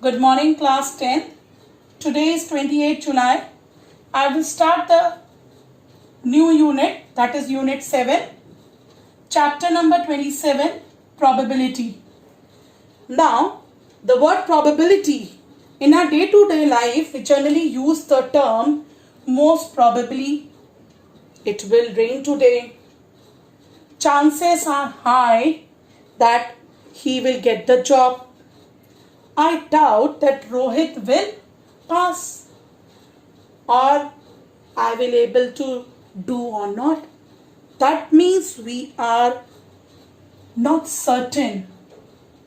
Good morning, class 10. Today is 28 July. I will start the new unit, that is unit 7, chapter number 27, probability. Now, the word probability, in our day-to-day life, we generally use the term most probably it will rain today. Chances are high that he will get the job. I doubt that Rohit will pass, or I will able to do or not. That means we are not certain.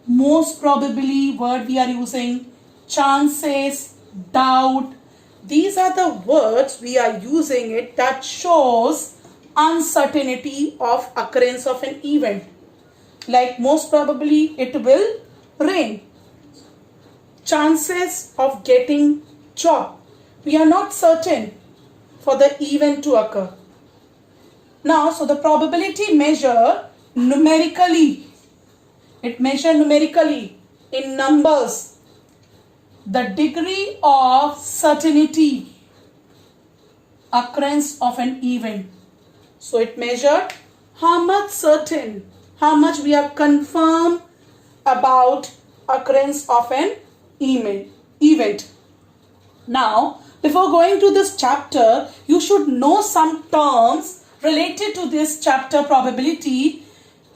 Most probably word we are using, chances, doubt. These are the words we are using it that shows uncertainty of occurrence of an event. Like most probably it will rain. Chances of getting job. We are not certain for the event to occur. Now, so the probability measure numerically. It measure numerically in numbers the degree of certainty occurrence of an event. So it measured how much certain, how much we are confirmed about occurrence of an event. Now, before going to this chapter, you should know some terms related to this chapter probability,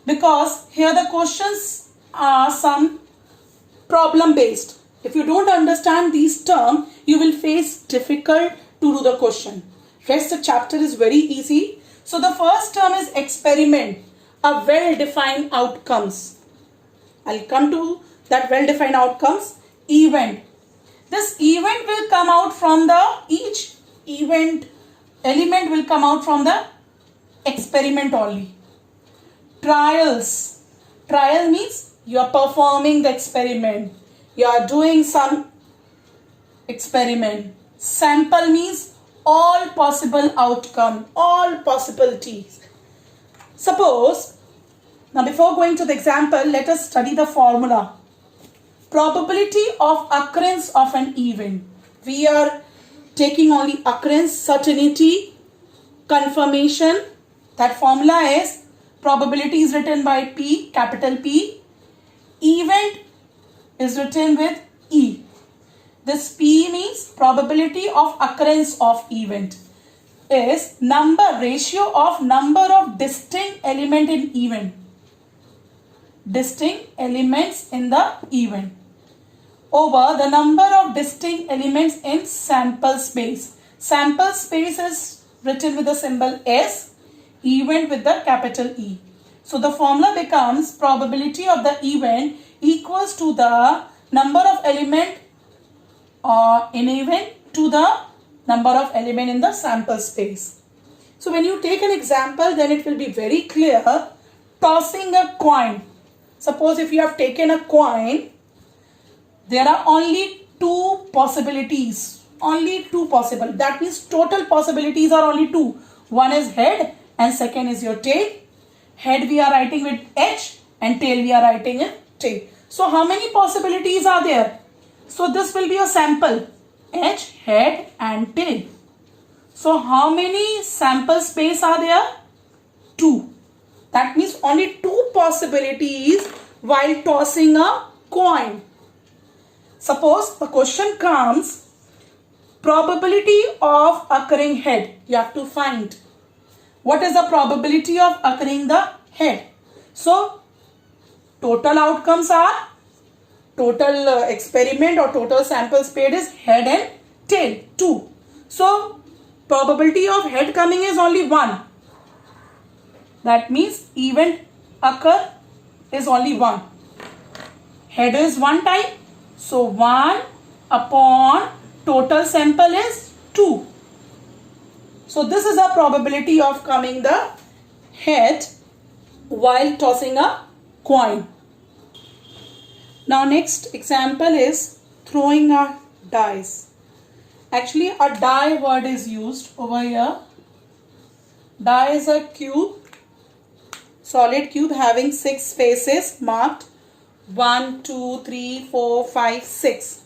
because here the questions are some problem based. If you don't understand these terms, you will face difficult to do the question. Rest the chapter is very easy. So the first term is experiment, a well-defined outcomes. I'll come to that well-defined outcomes. Event. This event will come out from each event element will come out from the experiment only. Trials. Trial means you are performing the experiment. You are doing some experiment. Sample means all possible outcome, all possibilities. Suppose, now before going to the example, let us study the formula. Probability of occurrence of an event. We are taking only occurrence, certainty, confirmation. That formula is probability is written by P, capital P. Event is written with E. This P means probability of occurrence of event is ratio of number of distinct element in event. Distinct elements in the event over the number of distinct elements in sample space. Sample space is written with the symbol S, event with the capital E. So the formula becomes probability of the event equals to the number of element in event to the number of element in the sample space. So when you take an example, then it will be very clear. Tossing a coin. Suppose if you have taken a coin, there are only two possibilities. Only two possible. That means total possibilities are only two. One is head and second is your tail. Head we are writing with H and tail we are writing with T. So how many possibilities are there? So this will be a sample. H, head and tail. So how many sample space are there? 2. That means only 2 possibilities while tossing a coin. Suppose the question comes, probability of occurring head. You have to find what is the probability of occurring the head. So total outcomes are total experiment or total sample space is head and tail 2. So probability of head coming is only 1. That means event occur is only 1. Head is 1 time. So 1 upon total sample is 2. So this is a probability of coming the head while tossing a coin. Now next example is throwing a dice. Actually a die word is used over here. Die is a cube, solid cube having 6 faces marked 1, 2, 3, 4, 5, 6.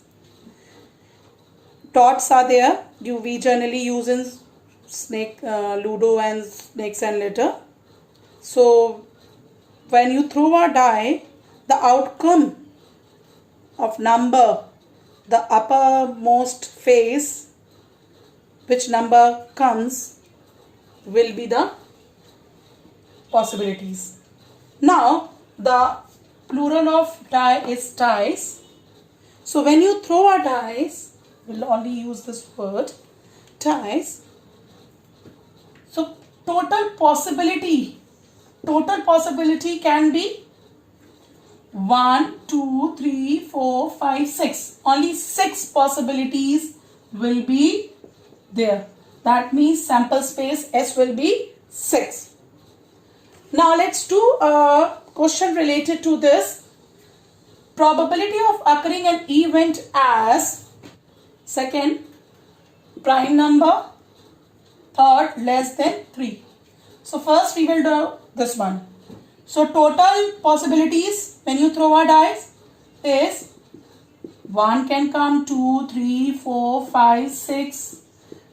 dots are there. We generally use in snake, ludo and snakes and ladder. So when you throw a die, the outcome of number, the uppermost face, which number comes, will be the possibilities. Now the plural of die is dice. So when you throw a dice, we'll only use this word, dice. So total possibility can be 1, 2, 3, 4, 5, 6. Only 6 possibilities will be there. That means sample space S will be 6. Now let's do a question related to this. Probability of occurring an event as second, prime number, third, less than 3. So first we will do this one. So total possibilities when you throw a dice is 1 can come, 2, 3, 4, 5, 6.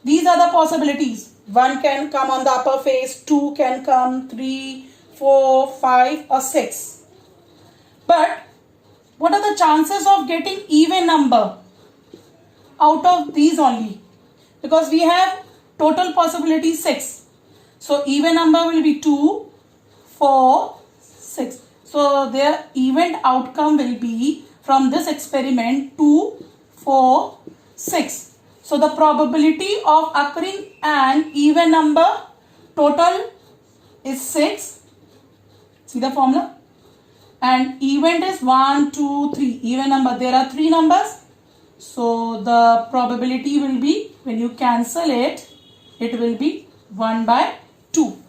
These are the possibilities. 1 can come on the upper face, 2 can come, 3, 4, 5 or 6. But what are the chances of getting even number out of these only? Because we have total possibility 6. So even number will be 2, 4, 6. So their event outcome will be from this experiment 2, 4, 6. So the probability of occurring an even number total is 6. See the formula? And event is 1, 2, 3. Even number, there are 3 numbers. So the probability will be, when you cancel it, it will be 1 by 2.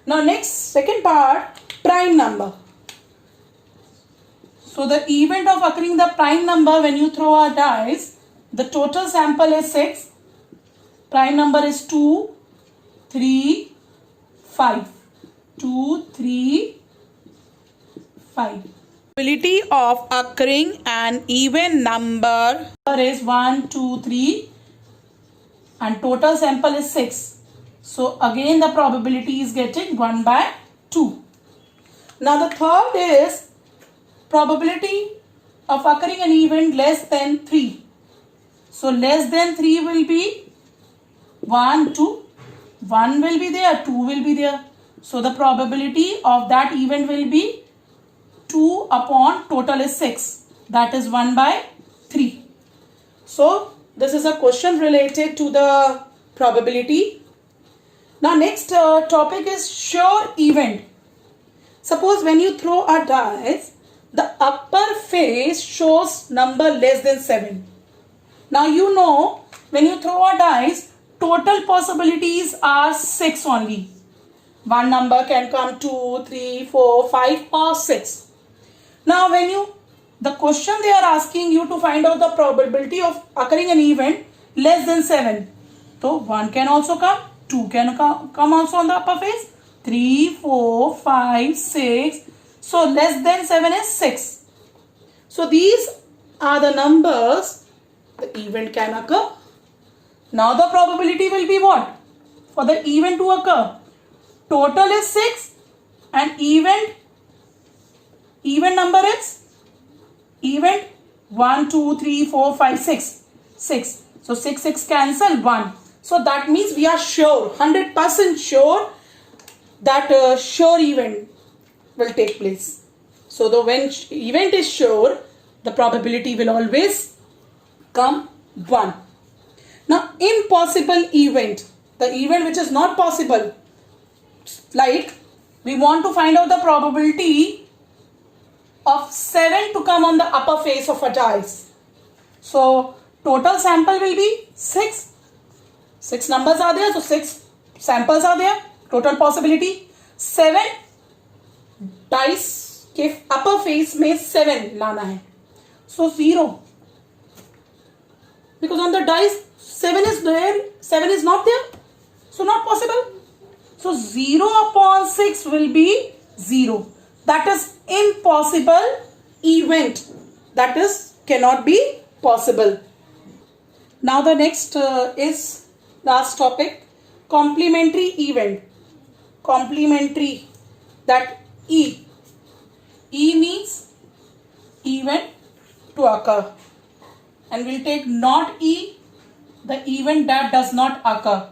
Now next, second part, prime number. So the event of occurring the prime number when you throw a dice, the total sample is 6. Prime number is 2, 3, 5. 2, 3, 5. Probability of occurring an even number is 1, 2, 3 and total sample is 6. So again the probability is getting 1 by 2. Now the third is probability of occurring an event less than 3. So less than 3 will be 1, 2. 1 will be there, 2 will be there. So the probability of that event will be 2 upon total is 6. That is 1 by 3. So this is a question related to the probability. Now next topic is sure event. Suppose when you throw a dice, the upper face shows number less than 7. Now you know when you throw a dice, total possibilities are 6 only. One number can come 2, 3, 4, 5 or 6. Now when the question they are asking you to find out the probability of occurring an event less than 7. So 1 can also come, 2 can come also on the upper face, 3, 4, 5, 6. So less than 7 is 6. So these are the numbers the event can occur. Now the probability will be what? For the event to occur, total is 6 and event number is event 1, 2, 3, 4, 5, 6. 6. So 6, 6 cancel 1. So that means we are sure, 100% sure that sure event will take place. So when event is sure, the probability will always come 1. Now impossible event, the event which is not possible, like we want to find out the probability of 7 to come on the upper face of a dice. So total sample will be 6. 6 numbers are there, so 6 samples are there. Total possibility 7 dice के upper face में 7 लाना है. So 0. Because on the dice 7 is there, 7 is not there. So not possible. So 0 upon 6 will be 0. That is impossible event. That is cannot be possible. Now the next is last topic, complementary event. Complementary, that E. E means event to occur, and we'll take not E, the event that does not occur.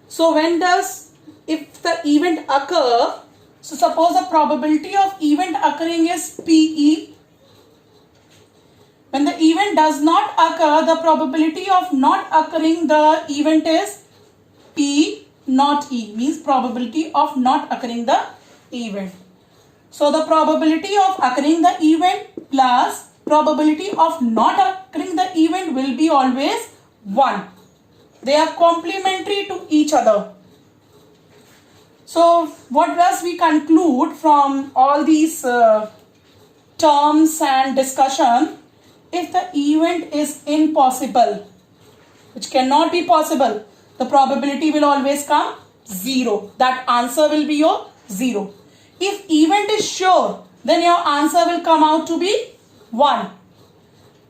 So if the event occur, so suppose the probability of event occurring is PE. When the event does not occur, the probability of not occurring the event is P not E, means probability of not occurring the event. So the probability of occurring the event plus probability of not occurring the event will be always 1. They are complementary to each other. So what does we conclude from all these terms and discussion? If the event is impossible, which cannot be possible, the probability will always come 0. That answer will be your 0. If event is sure, then your answer will come out to be 1.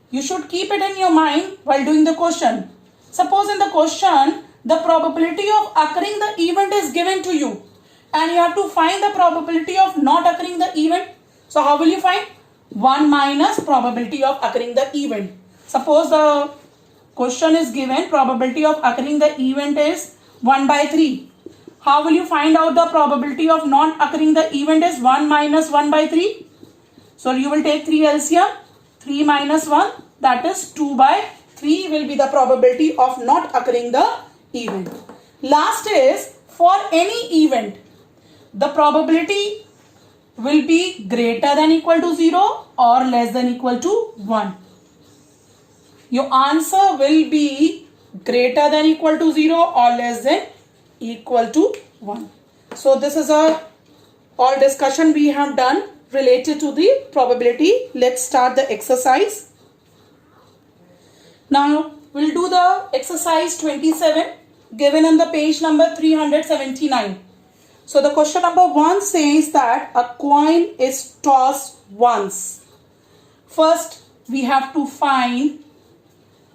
You should keep it in your mind while doing the question. Suppose in the question, the probability of occurring the event is given to you, and you have to find the probability of not occurring the event. So how will you find? 1 minus probability of occurring the event. Suppose the question is given, probability of occurring the event is 1 by 3. How will you find out the probability of not occurring the event is 1 minus 1 by 3? So you will take 3 LCM, 3 minus 1, that is 2 by 3 will be the probability of not occurring the event. Last is, for any event, the probability will be greater than equal to 0 or less than equal to 1. Your answer will be greater than equal to 0 or less than equal to 1. So this is all discussion we have done related to the probability. Let's start the exercise. Now we'll do the exercise 27 given on the page number 379. So the question number 1 says that a coin is tossed once. First we have to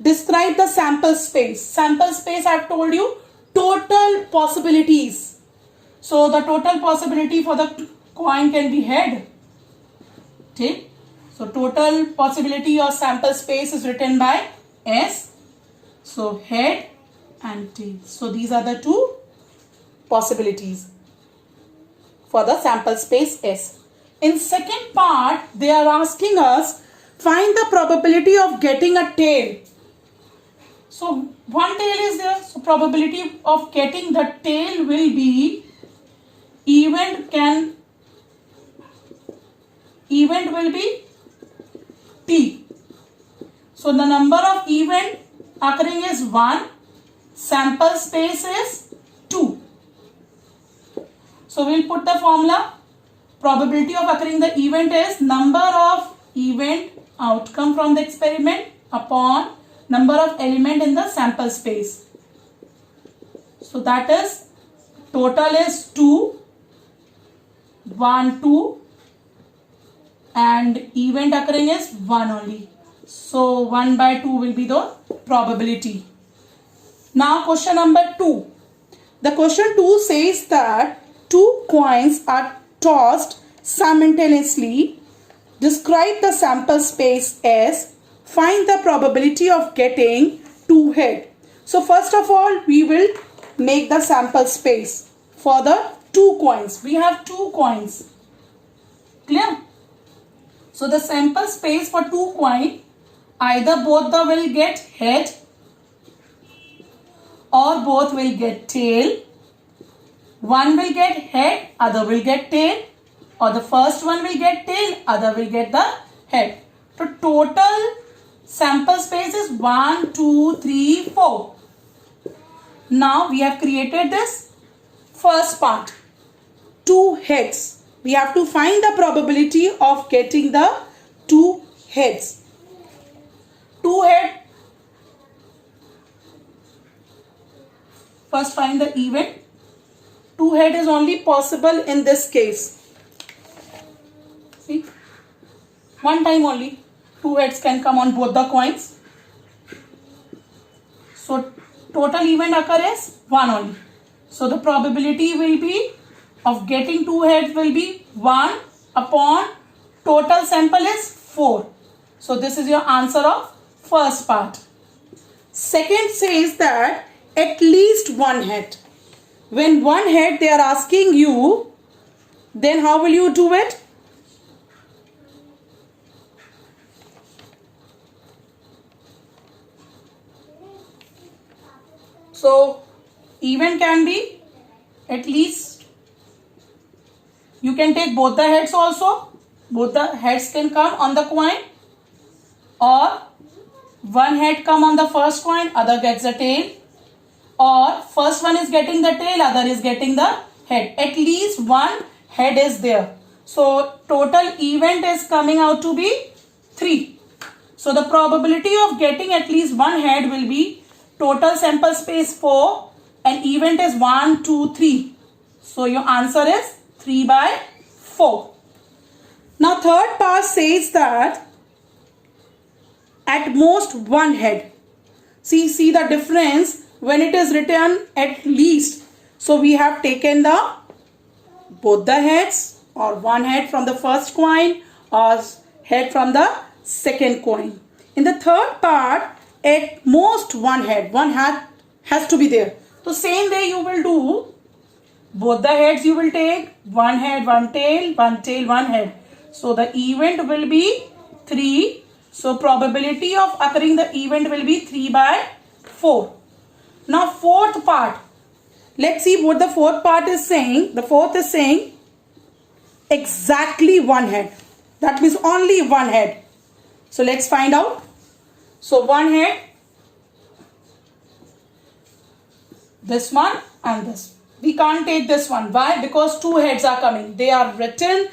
describe the sample space. Sample space, I have told you, total possibilities. So the total possibility for the coin can be head. Okay. So total possibility of sample space is written by S. So head and tail. So these are the two possibilities for the sample space S. In second part, they are asking us, find the probability of getting a tail. So one tail is there. So probability of getting the tail will be event will be T. So the number of event occurring is 1. Sample space is 2. So we'll put the formula. Probability of occurring the event is number of event outcome from the experiment upon number of element in the sample space. So that is total is 2, 1, 2 and event occurring is 1 only. So 1 by 2 will be the probability. Now question number 2. The question 2 says that 2 coins are tossed simultaneously. Describe the sample space S. Find the probability of getting 2 head. So first of all, we will make the sample space for the 2 coins. We have 2 coins. Clear? So the sample space for 2 coins, either both will get head or both will get tail. One will get head, other will get tail, or the first one will get tail, other will get the head. So total sample space is 1, 2, 3, 4. Now we have created this first part, 2 heads. We have to find the probability of getting the 2 heads. 2 head. First find the event. 2 head is only possible in this case. See, one time only 2 heads can come on both the coins. So total event occur is 1 only. So the probability will be of getting 2 heads will be 1 upon total sample is 4. So this is your answer of first part. Second says that at least 1 head. When 1 head they are asking you, then how will you do it? So event can be at least, you can take both the heads also. Both the heads can come on the coin, or one head come on the first coin, other gets the tail, or first one is getting the tail, other is getting the head. At least 1 head is there. So total event is coming out to be 3. So the probability of getting at least 1 head will be total sample space 4 and event is 1, 2, 3. So your answer is 3 by 4. Now third part says that at most 1 head. See the difference when it is written at least. So we have taken the both the heads, or 1 head from the first coin or head from the second coin. In the third part, at most 1 head, 1 head has to be there. So same way you will do, both the heads you will take, 1 head, 1 tail, 1 tail, 1 head. So the event will be 3. So probability of occurring the event will be 3 by 4. Now fourth part, let's see what the fourth part is saying. The fourth is saying exactly 1 head. That means only 1 head. So let's find out. So 1 head, this one and this. We can't take this one. Why? Because 2 heads are coming. They have written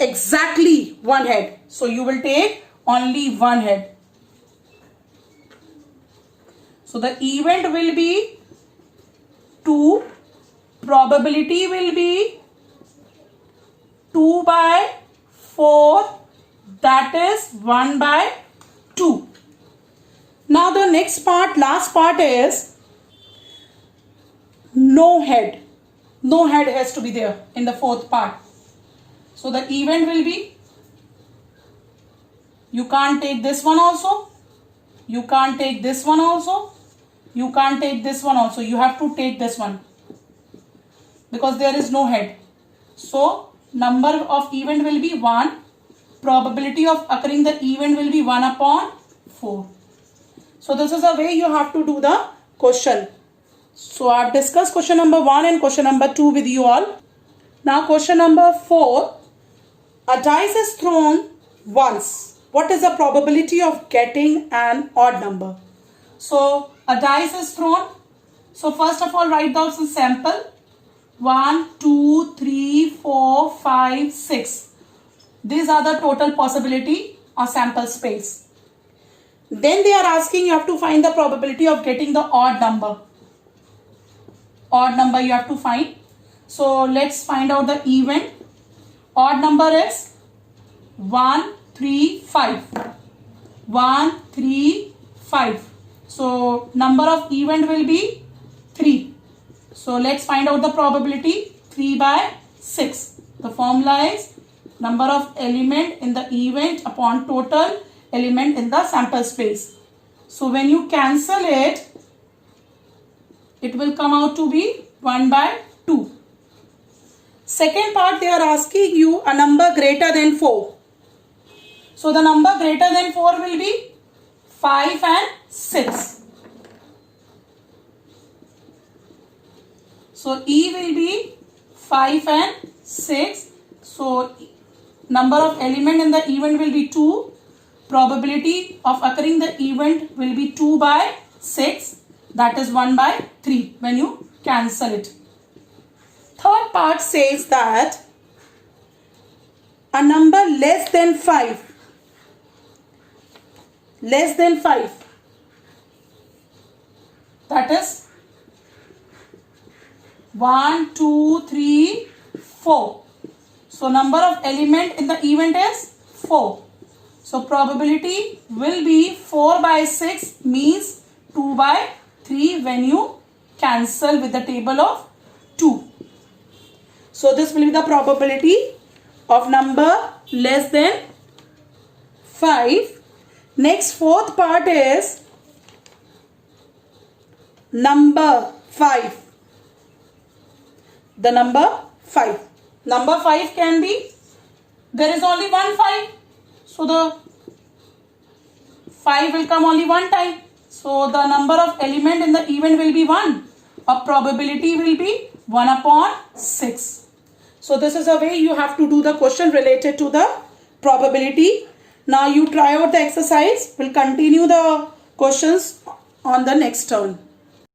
exactly 1 head. So you will take only 1 head. So the event will be 2. Probability will be 2 by 4. That is 1 by 2. Now the next part, last part is no head. No head has to be there in the fourth part. So the event will be, you can't take this one also. You can't take this one also. You can't take this one also. You have to take this one, because there is no head. So number of event will be 1. Probability of occurring the event will be 1 upon 4. So this is the way you have to do the question. So I have discussed question number 1 and question number 2 with you all. Now question number 4. A dice is thrown once. What is the probability of getting an odd number? So a dice is thrown. So first of all, write down some sample. 1, 2, 3, 4, 5, 6. These are the total possibility or sample space. Then they are asking you have to find the probability of getting the odd number. Odd number you have to find. So let's find out the event. Odd number is 1, 3, 5. 1, 3, 5. So number of event will be 3. So let's find out the probability. 3 by 6. The formula is number of element in the event upon total element in the sample space. So when you cancel it, it will come out to be 1 by 2. Second part, they are asking you a number greater than 4. So the number greater than 4 will be 5 and 6. So E will be 5 and 6. So number of element in the event will be 2. Probability of occurring the event will be 2 by 6. That is 1 by 3 when you cancel it. Third part says that a number less than 5. Less than 5. That is 1, 2, 3, 4. So number of element in the event is 4. So probability will be 4 by 6 means 2 by 3 when you cancel with the table of 2. So this will be the probability of number less than 5. Next, fourth part is number 5. The number 5. Number 5 can be, there is only one 5. So the 5 will come only one time. So the number of element in the event will be 1. A probability will be 1 upon 6. So this is a way you have to do the question related to the probability. Now you try out the exercise. We'll continue the questions on the next turn.